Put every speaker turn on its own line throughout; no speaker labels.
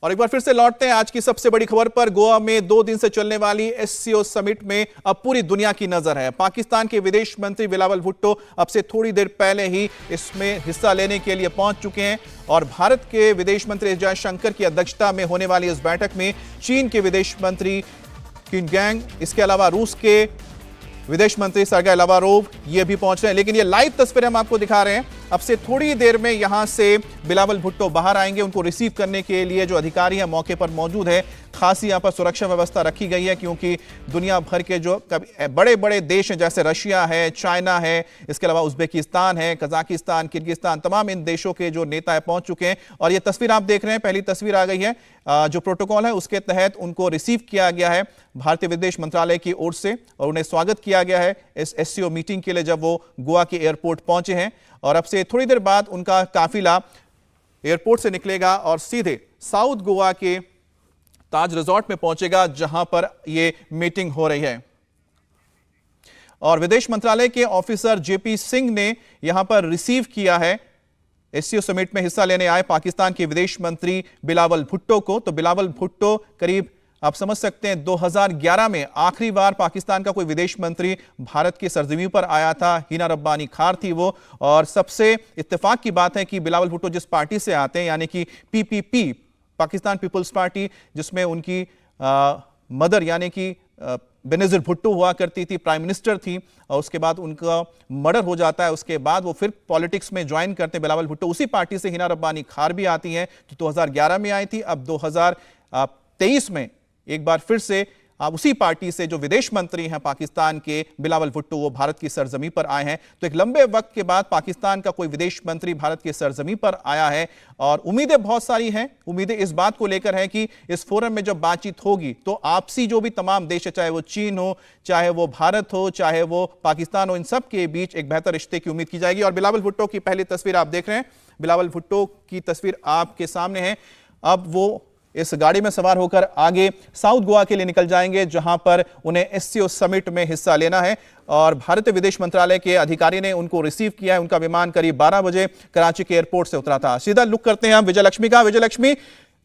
और एक बार फिर से लौटते हैं आज की सबसे बड़ी खबर पर। गोवा में 2 दिन से चलने वाली एससीओ समिट में अब पूरी दुनिया की नजर है। पाकिस्तान के विदेश मंत्री बिलावल भुट्टो अब से थोड़ी देर पहले ही इसमें हिस्सा लेने के लिए पहुंच चुके हैं और भारत के विदेश मंत्री एस जयशंकर की अध्यक्षता में होने वाली इस बैठक में चीन के विदेश मंत्री किन गैंग, इसके अलावा रूस के विदेश मंत्री सर्गेई लावारोव ये भी पहुंच रहे हैं। लेकिन ये लाइव तस्वीरें हम आपको दिखा रहे हैं। अब से थोड़ी देर में यहां से बिलावल भुट्टो बाहर आएंगे। उनको रिसीव करने के लिए जो अधिकारी हैं मौके पर मौजूद है। खासी यहां पर सुरक्षा व्यवस्था रखी गई है क्योंकि दुनिया भर के जो बड़े बड़े देश हैं जैसे रशिया है, चाइना है, इसके अलावा उज्बेकिस्तान है, कजाकिस्तान, किर्गिस्तान, तमाम इन देशों के जो नेता पहुंच चुके हैं। और ये तस्वीर आप देख रहे हैं, पहली तस्वीर आ गई है। जो प्रोटोकॉल है उसके तहत उनको रिसीव किया गया है भारतीय विदेश मंत्रालय की ओर से और उन्हें स्वागत किया गया है इस एससीओ मीटिंग के लिए जब वो गोवा के एयरपोर्ट पहुंचे हैं। और अब से थोड़ी देर बाद उनका काफिला एयरपोर्ट से निकलेगा और सीधे साउथ गोवा के ताज रिजॉर्ट में पहुंचेगा जहां पर यह मीटिंग हो रही है। और विदेश मंत्रालय के ऑफिसर जेपी सिंह ने यहां पर रिसीव किया है एससीओ समिट में हिस्सा लेने आए पाकिस्तान के विदेश मंत्री बिलावल भुट्टो को। तो बिलावल भुट्टो करीब आप समझ सकते हैं 2011 में आखिरी बार पाकिस्तान का कोई विदेश मंत्री भारत की सरजमी पर आया था। हिना रब्बानी खार थी वो। और सबसे इत्तेफाक की बात है कि बिलावल भुट्टो जिस पार्टी से आते हैं यानी कि पीपीपी, पाकिस्तान पीपल्स पार्टी, जिसमें उनकी मदर यानी कि बेनजीर भुट्टो हुआ करती थी, प्राइम मिनिस्टर थी और उसके बाद उनका मर्डर हो जाता है। उसके बाद वो फिर पॉलिटिक्स में ज्वाइन करते हैं बिलावल भुट्टो। उसी पार्टी से हिना रब्बानी खार भी आती हैं जो 2011 में आई थी। अब 2023 में एक बार फिर से आप उसी पार्टी से जो विदेश मंत्री हैं पाकिस्तान के बिलावल भुट्टो, वो भारत की सरजमी पर आए हैं। तो एक लंबे वक्त के बाद पाकिस्तान का कोई विदेश मंत्री भारत की सरजमी पर आया है और उम्मीदें बहुत सारी हैं। उम्मीदें इस बात को लेकर है कि इस फोरम में जब बातचीत होगी तो आपसी जो भी तमाम देश है, चाहे वो चीन हो, चाहे वो भारत हो, चाहे वो पाकिस्तान हो, इन सब के बीच एक बेहतर रिश्ते की उम्मीद की जाएगी। और बिलावल भुट्टो की पहली तस्वीर आप देख रहे हैं। बिलावल भुट्टो की तस्वीर आपके सामने है। अब वो इस गाड़ी में सवार होकर आगे साउथ गोवा के लिए निकल जाएंगे जहां पर उन्हें एससीओ समिट में हिस्सा लेना है। और भारतीय विदेश मंत्रालय के अधिकारी ने उनको रिसीव किया है। उनका विमान करीब 12 बजे कराची के एयरपोर्ट से उतरा था। सीधा लुक करते हैं हम विजयलक्ष्मी का। विजयलक्ष्मी,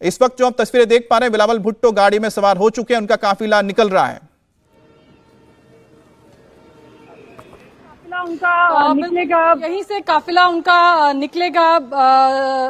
इस वक्त जो आप तस्वीरें देख पा रहे हैं, बिलावल भुट्टो गाड़ी में सवार हो चुके हैं, उनका काफिला निकल रहा है।
उनका निकलेगा, यहीं से काफिला उनका निकलेगा।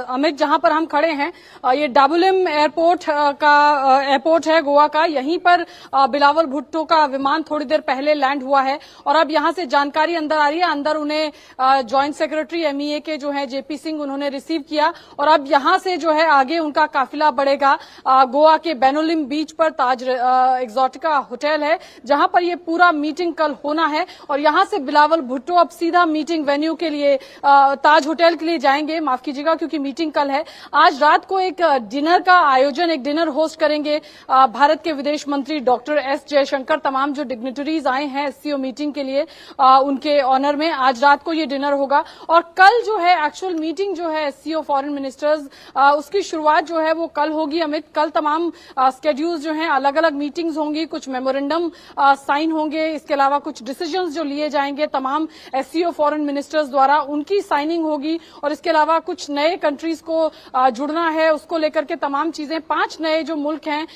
अमित, जहां पर हम खड़े हैं ये डाबुलिम एयरपोर्ट है गोवा का। यहीं पर बिलावल भुट्टो का विमान थोड़ी देर पहले लैंड हुआ है और अब यहां से जानकारी अंदर आ रही है। अंदर उन्हें जॉइंट सेक्रेटरी एमईए के जो है जेपी सिंह, उन्होंने रिसीव किया और अब यहां से जो है आगे उनका काफिला बढ़ेगा। गोवा के बैनोलिम बीच पर ताज एक्सोटिका होटल है जहां पर ये पूरा मीटिंग कल होना है। और यहां से बिलावल भुट्टो अब सीधा मीटिंग वेन्यू के लिए ताज होटल के लिए जाएंगे। माफ कीजिएगा क्योंकि मीटिंग कल है। आज रात को एक डिनर का आयोजन, एक डिनर होस्ट करेंगे भारत के विदेश मंत्री डॉक्टर एस जयशंकर। तमाम जो डिग्निटरीज आए हैं एससीओ मीटिंग के लिए उनके ऑनर में आज रात को ये डिनर होगा। और कल जो है एक्चुअल मीटिंग जो है एससीओ फॉरेन मिनिस्टर्स, उसकी शुरुआत जो है वो कल होगी। अमित, कल तमाम स्केड्यूल जो है अलग अलग मीटिंग्स होंगी, कुछ मेमोरेंडम साइन होंगे, इसके अलावा कुछ डिसीजंस जो लिए जाएंगे तमाम एससीओ फॉरेन मिनिस्टर्स द्वारा, उनकी साइनिंग होगी। और इसके अलावा कुछ नए कंट्रीज को जुड़ना है, उसको लेकर के तमाम चीजें, 5 नए जो मुल्क हैं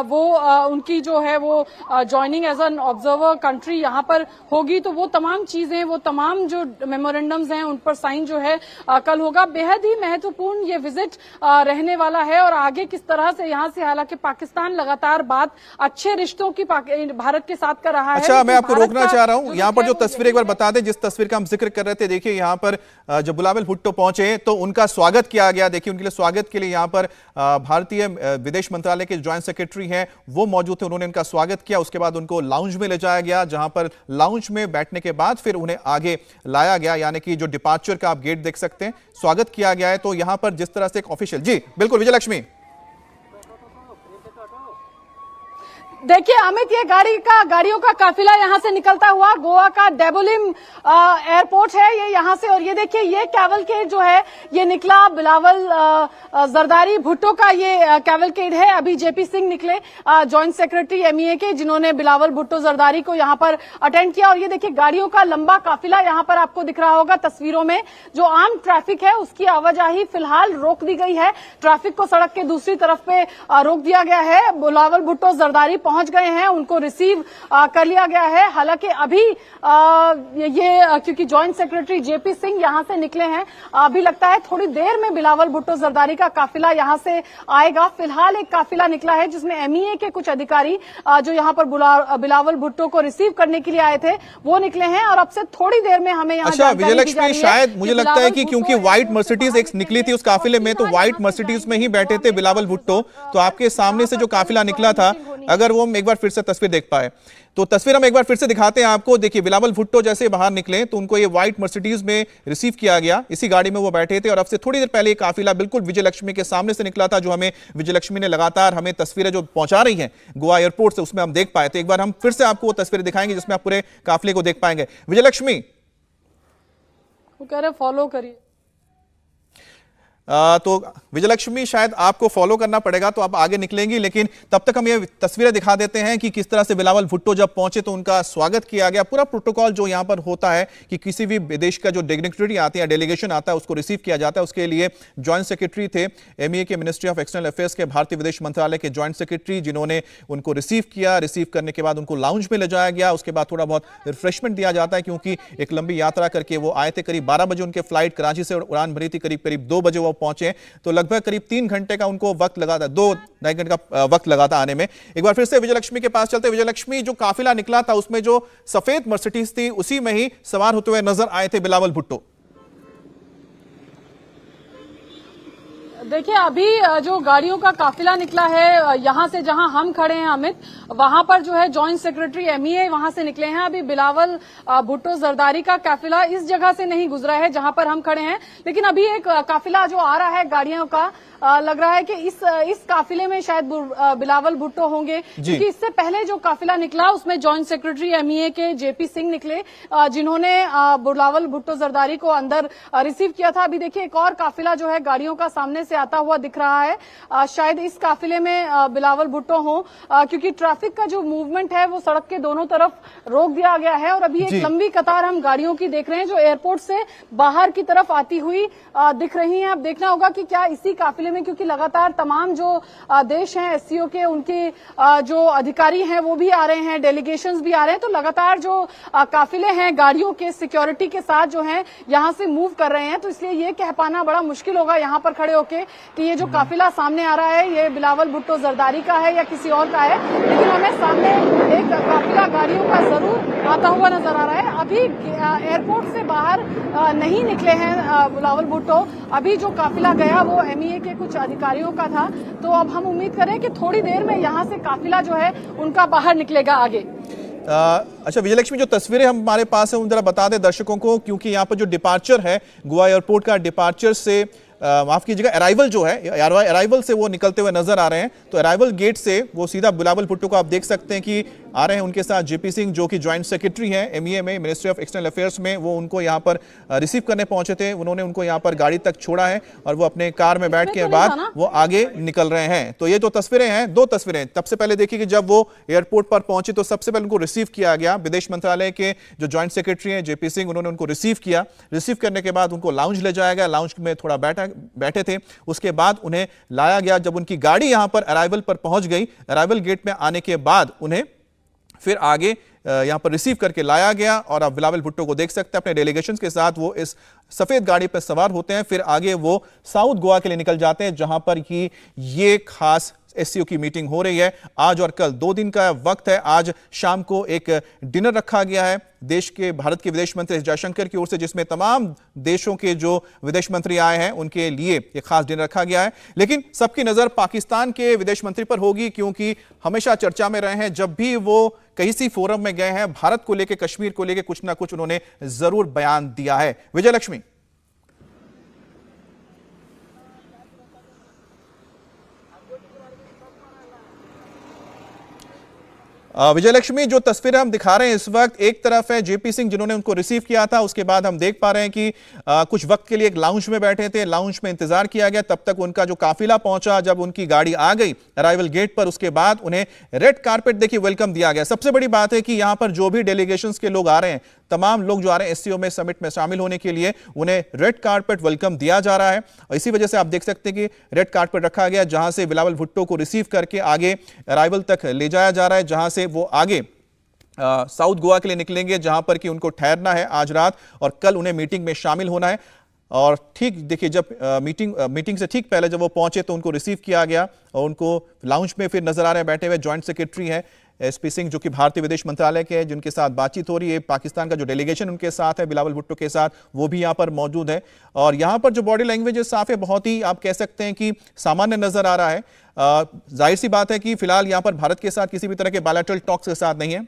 वो उनकी जो है वो joining as an observer country यहां पर होगी। तो वो तमाम चीजें, वो तमाम जो मेमोरेंडम्स हैं उन पर साइन जो है कल होगा। बेहद ही महत्वपूर्ण ये विजिट रहने वाला है। और आगे किस तरह से यहां से, हालांकि पाकिस्तान लगातार बात अच्छे रिश्तों की भारत के साथ कर रहा है।
अच्छा, मैं आपको रोकना चाह रहा हूं। यहां पर जो तस्वीर एक बार बता दें, जिस तस्वीर का हम जिक्र कर रहे थे, देखिए यहां पर जब बिलावल भुट्टो पहुंचे तो उनका स्वागत किया गया। देखिए उनके लिए स्वागत के लिए यहां पर भारतीय विदेश मंत्रालय के ज्वाइंट सेक्रेटरी हैं वो मौजूद थे। उन्होंने उनका स्वागत किया। उसके बाद उनको लाउंज में ले जाया गया जहां पर लाउंज में बैठने के बाद फिर उन्हें आगे लाया गया, यानी कि जो डिपार्चर का आप गेट देख सकते हैं, स्वागत किया गया है। तो यहां पर जिस तरह से एक ऑफिशियल, जी बिल्कुल विजयलक्ष्मी।
देखिए अमित, ये गाड़ियों का काफिला यहाँ से निकलता हुआ गोवा का डेबोलिम एयरपोर्ट है ये यहाँ से, और ये देखिए ये कैवलकेड जो है ये निकला बिलावल जरदारी भुट्टो का ये कैवलकेड है। अभी जेपी सिंह निकले जॉइंट सेक्रेटरी एमईए के, जिन्होंने बिलावल भुट्टो जरदारी को यहाँ पर अटेंड किया। और ये देखिए गाड़ियों का लंबा काफिला यहाँ पर आपको दिख रहा होगा तस्वीरों में। जो आम ट्रैफिक है उसकी आवाजाही फिलहाल रोक दी गई है, ट्रैफिक को सड़क के दूसरी तरफ पे रोक दिया गया है। बिलावल भुट्टो जरदारी पहुंच गए हैं, उनको रिसीव कर लिया गया है। हालांकि अभी ये क्योंकि जॉइंट सेक्रेटरी जेपी सिंह यहां से निकले हैं, अभी लगता है थोड़ी देर में बिलावल भुट्टो जरदारी का काफिला यहां से आएगा। फिलहाल एक काफिला निकला है जिसमें एमईए के कुछ अधिकारी जो यहां पर बिलावल भुट्टो को रिसीव करने के लिए आए थे वो निकले हैं, और अब से थोड़ी देर में हमें यहाँ
अच्छा विजयलक्ष्मी, शायद मुझे लगता है कि क्योंकि व्हाइट मर्सिडीज एक निकली थी उस काफिले में, तो व्हाइट मर्सिडीज में ही बैठे थे बिलावल भुट्टो, तो आपके सामने से जो काफिला निकला था, अगर वो हम एक बार फिर से तस्वीर देख पाए तो तस्वीर हम एक बार फिर से दिखाते हैं आपको। देखिए बिलावल भुट्टो जैसे बाहर निकले तो उनको ये व्हाइट मर्सिडीज में रिसीव किया गया, इसी गाड़ी में वो बैठे थे, और अब से थोड़ी देर पहले काफिला बिल्कुल विजयलक्ष्मी के सामने से निकला था, जो हमें विजयलक्ष्मी ने लगातार हमें तस्वीरें जो पहुंचा रही हैं गोवा एयरपोर्ट से उसमें हम देख पाए थे। एक बार हम फिर से आपको वो तस्वीरें दिखाएंगे जिसमें आप पूरे काफिले को देख पाएंगे। विजयलक्ष्मी,
वो कह रहे फॉलो करिए।
तो विजयलक्ष्मी शायद आपको फॉलो करना पड़ेगा तो आप आगे निकलेंगी, लेकिन तब तक हम ये तस्वीरें दिखा देते हैं कि किस तरह से बिलावल भुट्टो जब पहुंचे तो उनका स्वागत किया गया। पूरा प्रोटोकॉल जो यहां पर होता है कि किसी भी देश का जो डिग्निटरी आते हैं, डेलीगेशन आता है, उसको रिसीव किया जाता है। उसके लिए जॉइंट सेक्रेटरी थे एमईए के, मिनिस्ट्री ऑफ एक्सटर्नल अफेयर्स के, भारतीय विदेश मंत्रालय के जॉइंट सेक्रेटरी, जिन्होंने उनको रिसीव किया। रिसीव करने के बाद उनको लाउंज में ले जाया गया, उसके बाद थोड़ा बहुत रिफ्रेशमेंट दिया जाता है क्योंकि एक लंबी यात्रा करके वो आए थे। करीब 12 बजे उनके फ्लाइट कराची से उड़ान भरी थी, करीब 2 बजे वो पहुंचे, तो लगभग करीब 3 घंटे का उनको वक्त लगा था, 2-2.5 घंटे का वक्त लगा था आने में। एक बार फिर से विजयलक्ष्मी के पास चलते। विजयलक्ष्मी, जो काफिला निकला था उसमें जो सफेद मर्सिडीज थी उसी में ही सवार होते हुए नजर आए थे बिलावल भुट्टो।
देखिए अभी जो गाड़ियों का काफिला निकला है यहाँ से, जहां हम खड़े हैं अमित, वहां पर जो है जॉइंट सेक्रेटरी एमईए वहां से निकले हैं। अभी बिलावल भुट्टो जरदारी का काफिला इस जगह से नहीं गुजरा है जहां पर हम खड़े हैं, लेकिन अभी एक काफिला जो आ रहा है गाड़ियों का, लग रहा है कि इस काफिले में शायद बिलावल भुट्टो होंगे, क्योंकि इससे पहले जो काफिला निकला उसमें जॉइंट सेक्रेटरी एमईए के जेपी सिंह निकले, जिन्होंने बिलावल भुट्टो जरदारी को अंदर रिसीव किया था। अभी देखिए एक और काफिला जो है गाड़ियों का सामने से आता हुआ दिख रहा है, शायद इस काफिले में बिलावल भुट्टो हो, क्योंकि ट्रैफिक का जो मूवमेंट है वो सड़क के दोनों तरफ रोक दिया गया है। और अभी एक लंबी कतार हम गाड़ियों की देख रहे हैं जो एयरपोर्ट से बाहर की तरफ आती हुई दिख रही है। अब देखना होगा कि क्या इसी काफिले में, क्योंकि लगातार तमाम जो देश हैं एससीओ के, उनके जो अधिकारी हैं वो भी आ रहे हैं, डेलीगेशंस भी आ रहे हैं, तो लगातार जो काफिले हैं गाड़ियों के सिक्योरिटी के साथ जो है यहाँ से मूव कर रहे हैं। तो इसलिए ये कह पाना बड़ा मुश्किल होगा यहाँ पर खड़े होके कि ये जो काफिला सामने आ रहा है ये बिलावल भुट्टो जरदारी का है या किसी और का है, लेकिन हमें सामने एक काफिला गाड़ियों का जरूर आता हुआ नजर आ रहा है। अभी एयरपोर्ट से बाहर नहीं निकले हैं बिलावल भुट्टो, अभी जो काफिला गया वो एमईए के कुछ अधिकारियों का था, तो अब हम उम्मीद करें कि थोड़ी देर में यहाँ से काफिला जो है उनका बाहर निकलेगा आगे।
अच्छा विजयलक्ष्मी, जो तस्वीरें हमारे पास है उन जरा बता दें दर्शकों को, क्योंकि यहाँ पर जो डिपार्चर है गोवा एयरपोर्ट का, डिपार्चर से माफ कीजिएगा अराइवल जो है, अराइवल से वो निकलते हुए नजर आ रहे हैं। तो अराइवल गेट से वो सीधा बिलावल भुट्टो को आप देख सकते हैं कि आ रहे हैं। उनके साथ जेपी सिंह जो कि जॉइंट सेक्रेटरी हैं एमईए में, मिनिस्ट्री ऑफ एक्सटर्नल अफेयर्स में, वो उनको यहाँ पर रिसीव करने पहुंचे थे। उन्होंने उनको यहाँ पर गाड़ी तक छोड़ा है और वो अपने कार में बैठ के बाद वो आगे निकल रहे हैं। तो ये जो तस्वीरें हैं, 2 तस्वीरें, सबसे पहले देखिए कि जब वो एयरपोर्ट पर पहुंचे तो सबसे पहले उनको रिसीव किया गया। विदेश मंत्रालय के जो जॉइंट सेक्रेटरी हैं जेपी सिंह, उन्होंने उनको रिसीव किया। रिसीव करने के बाद उनको लाउंज ले जाया गया, लाउंज में थोड़ा बैठे थे, उसके बाद उन्हें लाया गया। जब उनकी गाड़ी यहां पर अराइवल पर पहुंच गई, अराइवल गेट में आने के बाद उन्हें फिर आगे यहां पर रिसीव करके लाया गया। और आप बिलावल भुट्टो को देख सकते हैं अपने डेलीगेशन के साथ वो इस सफेद गाड़ी पर सवार होते हैं। फिर आगे वो साउथ गोवा के लिए निकल जाते हैं, जहां पर कि ये खास एससीओ की मीटिंग हो रही है। आज और कल 2 दिन का वक्त है। आज शाम को एक डिनर रखा गया है भारत के विदेश मंत्री जयशंकर की ओर से, जिसमें तमाम देशों के जो विदेश मंत्री आए हैं उनके लिए एक खास डिनर रखा गया है। लेकिन सबकी नजर पाकिस्तान के विदेश मंत्री पर होगी, क्योंकि हमेशा चर्चा में रहे हैं। जब भी वो किसी फोरम में गए हैं, भारत को लेकर, कश्मीर को लेकर कुछ ना कुछ उन्होंने जरूर बयान दिया है। विजयलक्ष्मी, विजयलक्ष्मी, जो तस्वीरें हम दिखा रहे हैं इस वक्त, एक तरफ है जेपी सिंह जिन्होंने उनको रिसीव किया था, उसके बाद हम देख पा रहे हैं कि कुछ वक्त के लिए एक लाउंज में बैठे थे, लाउंज में इंतजार किया गया, तब तक उनका जो काफिला पहुंचा, जब उनकी गाड़ी आ गई अराइवल गेट पर, उसके बाद उन्हें रेड कारपेट देखिए वेलकम दिया गया। सबसे बड़ी बात है कि यहां पर जो भी डेलीगेशंस के लोग आ रहे हैं, तमाम लोग जो आ रहे हैं एससीओ में समिट में शामिल होने के लिए, उन्हें रेड कारपेट वेलकम दिया जा रहा है। और इसी वजह से आप देख सकते हैं कि रेड कारपेट रखा गया, जहां से बिलावल भुट्टो को रिसीव करके आगे अराइवल तक ले जाया जा रहा है, जहां से वो आगे साउथ गोवा के लिए निकलेंगे, जहां पर कि उनको ठहरना है आज रात और कल उन्हें मीटिंग में शामिल होना है। और ठीक देखिए, जब मीटिंग से ठीक पहले जब वो पहुंचे तो उनको रिसीव किया गया और उनको लाउंज में फिर नजर आ रहे हैं बैठे हुए जॉइंट सेक्रेटरी हैं एसपी सिंह, जो कि भारतीय विदेश मंत्रालय के हैं, जिनके साथ बातचीत हो रही है। पाकिस्तान का जो डेलीगेशन उनके साथ है बिलावल भुट्टो के साथ, वो भी यहां पर मौजूद है। और यहां पर जो बॉडी लैंग्वेज साफ है, बहुत ही आप कह सकते हैं कि सामान्य नजर आ रहा है। जाहिर सी बात है कि फिलहाल यहां पर भारत के साथ किसी भी तरह के बायलैटरल टॉक्स के साथ नहीं है।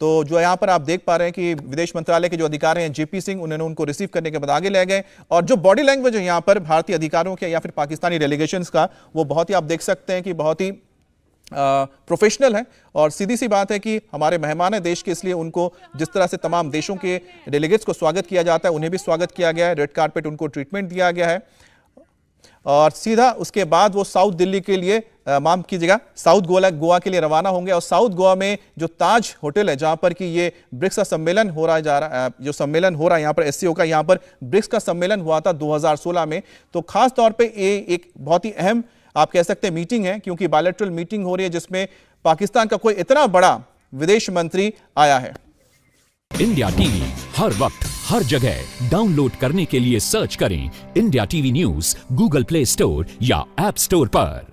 तो जो यहां पर आप देख पा रहे हैं कि विदेश मंत्रालय के जो अधिकारी हैं जेपी सिंह, उन्होंने उनको रिसीव करने के बाद आगे ले गए। और जो बॉडी लैंग्वेज है यहां पर भारतीय अधिकारियों के या फिर पाकिस्तानी डेलीगेशंस का, वो बहुत ही आप देख सकते हैं कि बहुत ही प्रोफेशनल है। और सीधी सी बात है कि हमारे मेहमान है देश के, इसलिए उनको जिस तरह से तमाम देशों के डेलीगेट्स को स्वागत किया जाता है, उन्हें भी स्वागत किया गया है। रेड कारपेट उनको ट्रीटमेंट दिया गया है और सीधा उसके बाद वो साउथ दिल्ली के लिए माफ कीजिएगा साउथ गोवा के लिए रवाना होंगे। और साउथ गोवा में जो ताज होटल है, जहां पर कि ये ब्रिक्स का सम्मेलन हो रहा है, जो सम्मेलन हो रहा है यहाँ पर एससीओ का, यहाँ पर ब्रिक्स का सम्मेलन हुआ था 2016 में। तो खास तौर पे ये एक बहुत ही अहम आप कह सकते हैं मीटिंग है, क्योंकि बायलैटरल मीटिंग हो रही है जिसमें पाकिस्तान का कोई इतना बड़ा विदेश मंत्री आया है।
इंडिया टीवी हर वक्त हर जगह डाउनलोड करने के लिए सर्च करें India TV news Google play store या ऐप स्टोर पर।